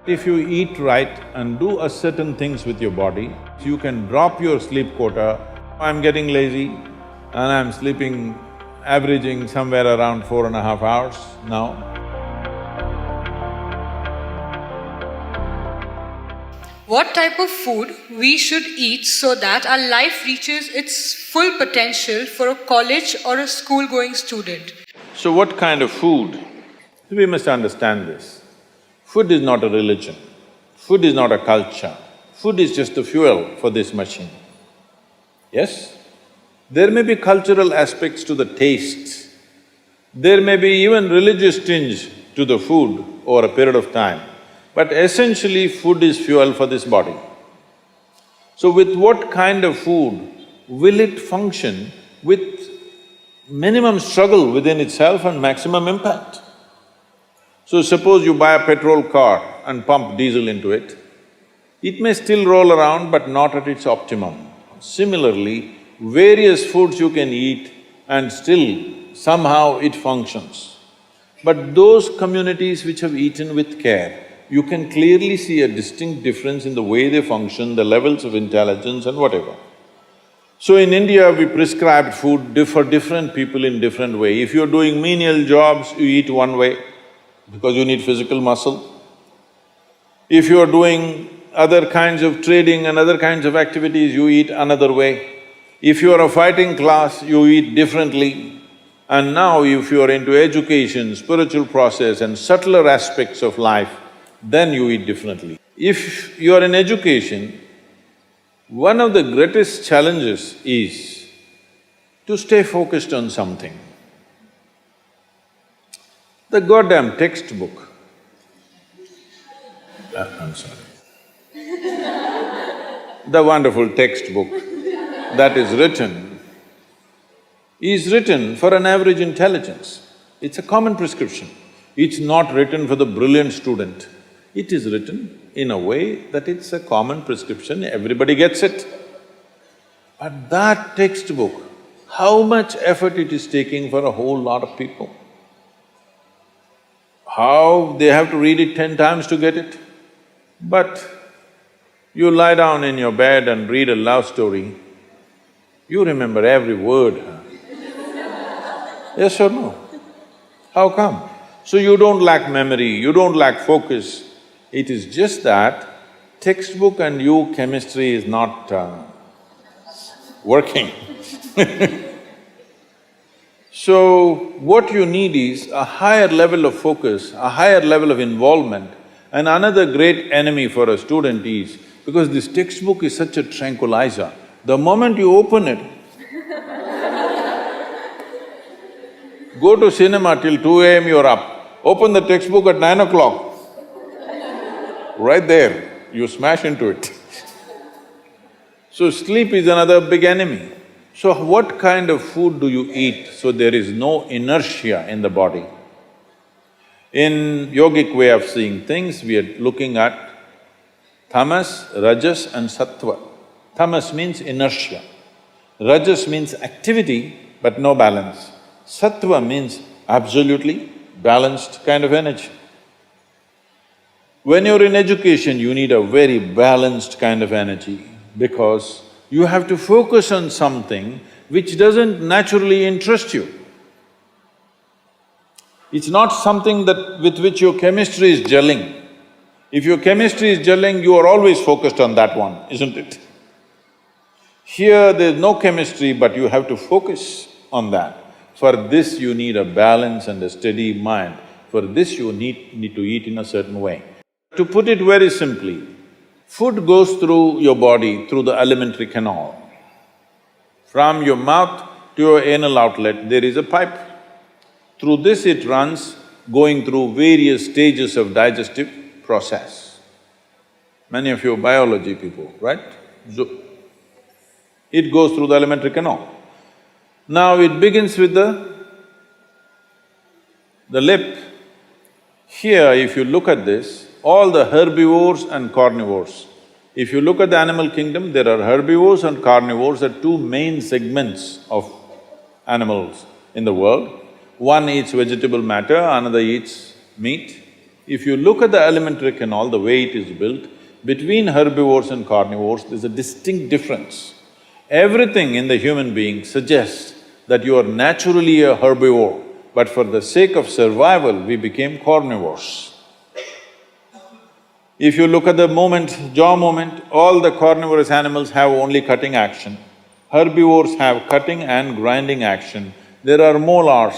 If you eat right and do a certain things with your body, you can drop your sleep quota. I'm getting lazy and I'm sleeping, averaging somewhere around 4.5 hours now. What type of food we should eat so that our life reaches its full potential for a college or a school-going student? So what kind of food? We must understand this. Food is not a religion, food is not a culture, food is just the fuel for this machine. Yes? There may be cultural aspects to the tastes, there may be even religious tinge to the food over a period of time, but essentially food is fuel for this body. So with what kind of food will it function with minimum struggle within itself and maximum impact? So suppose you buy a petrol car and pump diesel into it, it may still roll around but not at its optimum. Similarly, various foods you can eat and still somehow it functions. But those communities which have eaten with care, you can clearly see a distinct difference in the way they function, the levels of intelligence and whatever. So in India, we prescribed food for different people in different way. If you're doing menial jobs, you eat one way because you need physical muscle. If you're doing other kinds of trading and other kinds of activities, you eat another way. If you're a fighting class, you eat differently. And now if you're into education, spiritual process and subtler aspects of life, then you eat differently. If you're in education, one of the greatest challenges is to stay focused on something. The goddamn textbook, I'm sorry. The wonderful textbook that is written for an average intelligence. It's a common prescription. It's not written for the brilliant student. It is written in a way that it's a common prescription, everybody gets it. But that textbook, how much effort it is taking for a whole lot of people? How they have to read it 10 times to get it? But you lie down in your bed and read a love story, you remember every word, huh? Yes or no? How come? So you don't lack memory, you don't lack focus. It is just that textbook and you, chemistry is not working. So, what you need is a higher level of focus, a higher level of involvement. And another great enemy for a student is, because this textbook is such a tranquilizer, the moment you open it, go to cinema till 2 a.m. you're up, open the textbook at 9 o'clock, right there, you smash into it. So sleep is another big enemy. So what kind of food do you eat so there is no inertia in the body? In yogic way of seeing things, we are looking at tamas, rajas and sattva. Tamas means inertia, rajas means activity but no balance, sattva means absolutely balanced kind of energy. When you're in education, you need a very balanced kind of energy because you have to focus on something which doesn't naturally interest you. It's not something with which your chemistry is gelling. If your chemistry is gelling, you are always focused on that one, isn't it? Here there's no chemistry, but you have to focus on that. For this you need a balance and a steady mind. For this you need to eat in a certain way. To put it very simply, food goes through your body through the alimentary canal. From your mouth to your anal outlet, there is a pipe. Through this it runs, going through various stages of digestive process. Many of you are biology people, right? So, it goes through the alimentary canal. Now it begins with the lip. Here, if you look at this, all the herbivores and carnivores. If you look at the animal kingdom, there are herbivores and carnivores are two main segments of animals in the world. One eats vegetable matter, another eats meat. If you look at the alimentary canal, the way it is built, between herbivores and carnivores, there's a distinct difference. Everything in the human being suggests that you are naturally a herbivore, but for the sake of survival, we became carnivores. If you look at the jaw movement, all the carnivorous animals have only cutting action. Herbivores have cutting and grinding action. There are molars,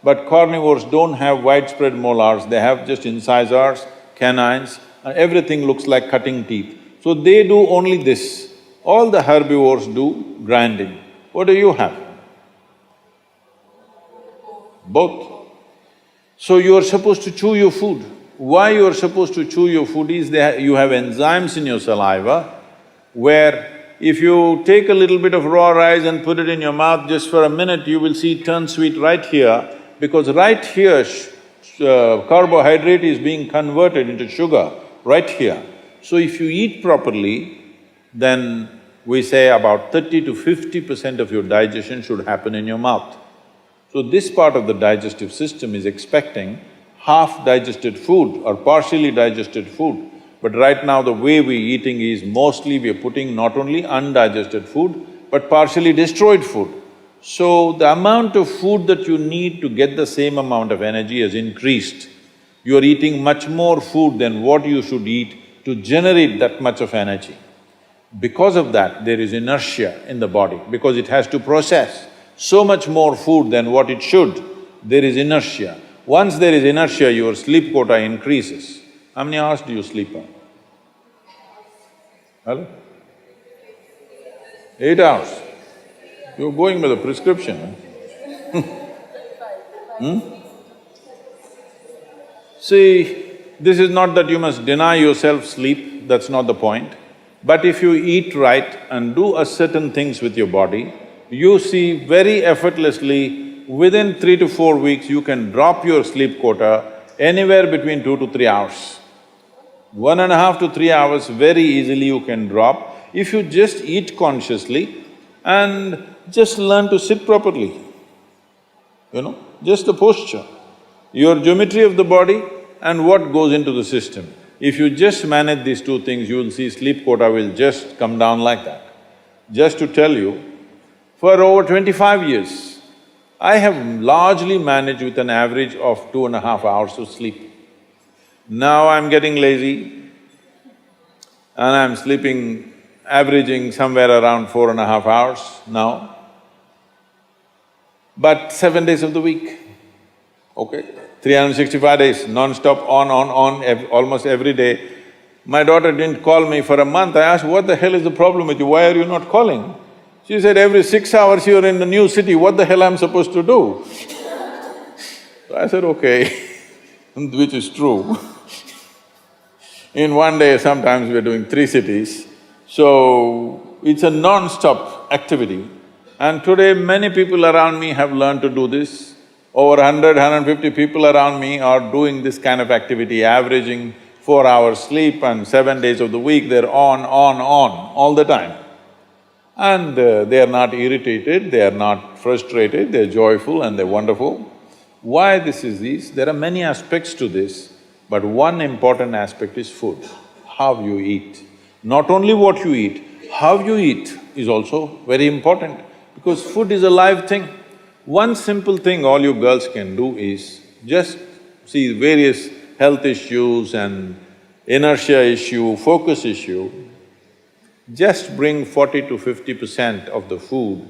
but carnivores don't have widespread molars, they have just incisors, canines, and everything looks like cutting teeth. So they do only this. All the herbivores do grinding. What do you have? Both. So you are supposed to chew your food. Why you are supposed to chew your food is you have enzymes in your saliva where if you take a little bit of raw rice and put it in your mouth just for a minute, you will see it turn sweet right here, because right here carbohydrate is being converted into sugar, right here. So if you eat properly, then we say about 30 to 50% of your digestion should happen in your mouth. So this part of the digestive system is expecting half digested food or partially digested food. But right now the way we're eating is mostly we're putting not only undigested food, but partially destroyed food. So the amount of food that you need to get the same amount of energy has increased. You're eating much more food than what you should eat to generate that much of energy. Because of that, there is inertia in the body, because it has to process so much more food than what it should, there is inertia. Once there is inertia, your sleep quota increases. How many hours do you sleep on? Hello? 8 hours. You're going by the prescription, huh? See, this is not that you must deny yourself sleep, that's not the point. But if you eat right and do a certain things with your body, you see very effortlessly, within 3 to 4 weeks, you can drop your sleep quota anywhere between 2 to 3 hours. 1.5 to 3 hours very easily you can drop if you just eat consciously and just learn to sit properly, just the posture, your geometry of the body and what goes into the system. If you just manage these two things, you will see sleep quota will just come down like that. Just to tell you, for over 25 years, I have largely managed with an average of 2.5 hours of sleep. Now I'm getting lazy and I'm sleeping, averaging somewhere around 4.5 hours now, but 7 days of the week, okay? 365 days, non-stop, on, almost every day. My daughter didn't call me for a month. I asked, what the hell is the problem with you? Why are you not calling? She said, every 6 hours you're in a new city, what the hell I'm supposed to do? So I said, okay, which is true. In one day, sometimes we're doing 3 cities, so it's a non-stop activity. And today, many people around me have learned to do this. Over 100, 150 people around me are doing this kind of activity, averaging 4 hours sleep and 7 days of the week, they're on, all the time. And they are not irritated, they are not frustrated, they're joyful and they're wonderful. Why this is this? There are many aspects to this, but one important aspect is food, how you eat. Not only what you eat, how you eat is also very important, because food is a live thing. One simple thing all you girls can do is just see various health issues and inertia issue, focus issue, just bring 40 to 50% of the food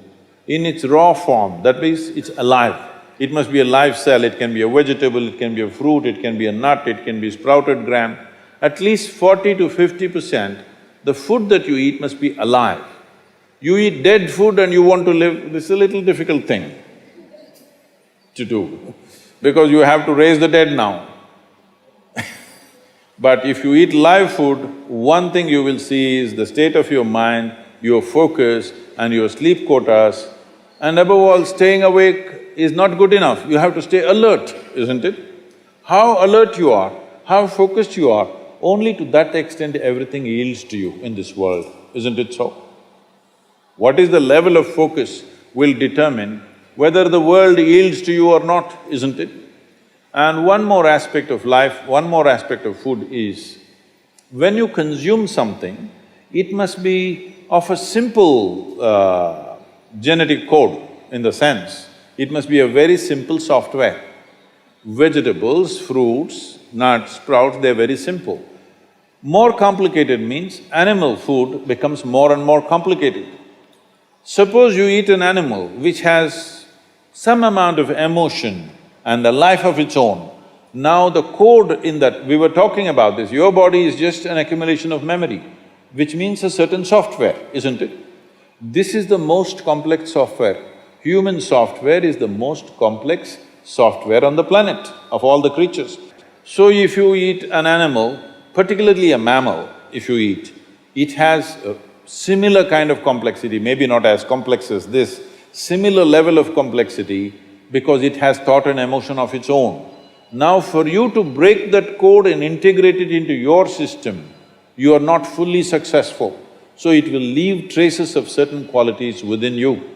in its raw form, that means it's alive. It must be a live cell, it can be a vegetable, it can be a fruit, it can be a nut, it can be sprouted gram. At least 40 to 50%, the food that you eat must be alive. You eat dead food and you want to live, this is a little difficult thing to do, because you have to raise the dead now. But if you eat live food, one thing you will see is the state of your mind, your focus and your sleep quotas, and above all, staying awake is not good enough, you have to stay alert, isn't it? How alert you are, how focused you are, only to that extent everything yields to you in this world, isn't it so? What is the level of focus will determine whether the world yields to you or not, isn't it? And one more aspect of life, one more aspect of food is, when you consume something, it must be of a simple genetic code, in the sense, it must be a very simple software. Vegetables, fruits, nuts, sprouts, they're very simple. More complicated means animal food becomes more and more complicated. Suppose you eat an animal which has some amount of emotion and a life of its own. Now the code in that… we were talking about this, your body is just an accumulation of memory, which means a certain software, isn't it? This is the most complex software. Human software is the most complex software on the planet of all the creatures. So if you eat an animal, particularly a mammal, if you eat, it has a similar kind of complexity, maybe not as complex as this, similar level of complexity because it has thought and emotion of its own. Now for you to break that code and integrate it into your system, you are not fully successful. So it will leave traces of certain qualities within you.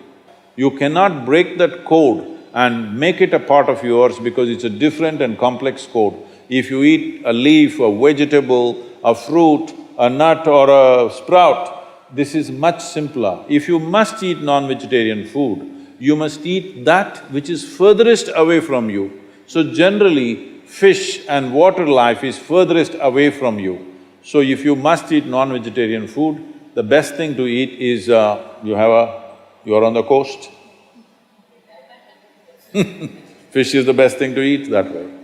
You cannot break that code and make it a part of yours because it's a different and complex code. If you eat a leaf, a vegetable, a fruit, a nut or a sprout, this is much simpler. If you must eat non-vegetarian food, you must eat that which is furthest away from you. So generally, fish and water life is furthest away from you. So if you must eat non-vegetarian food, the best thing to eat is, you're on the coast. Fish is the best thing to eat that way.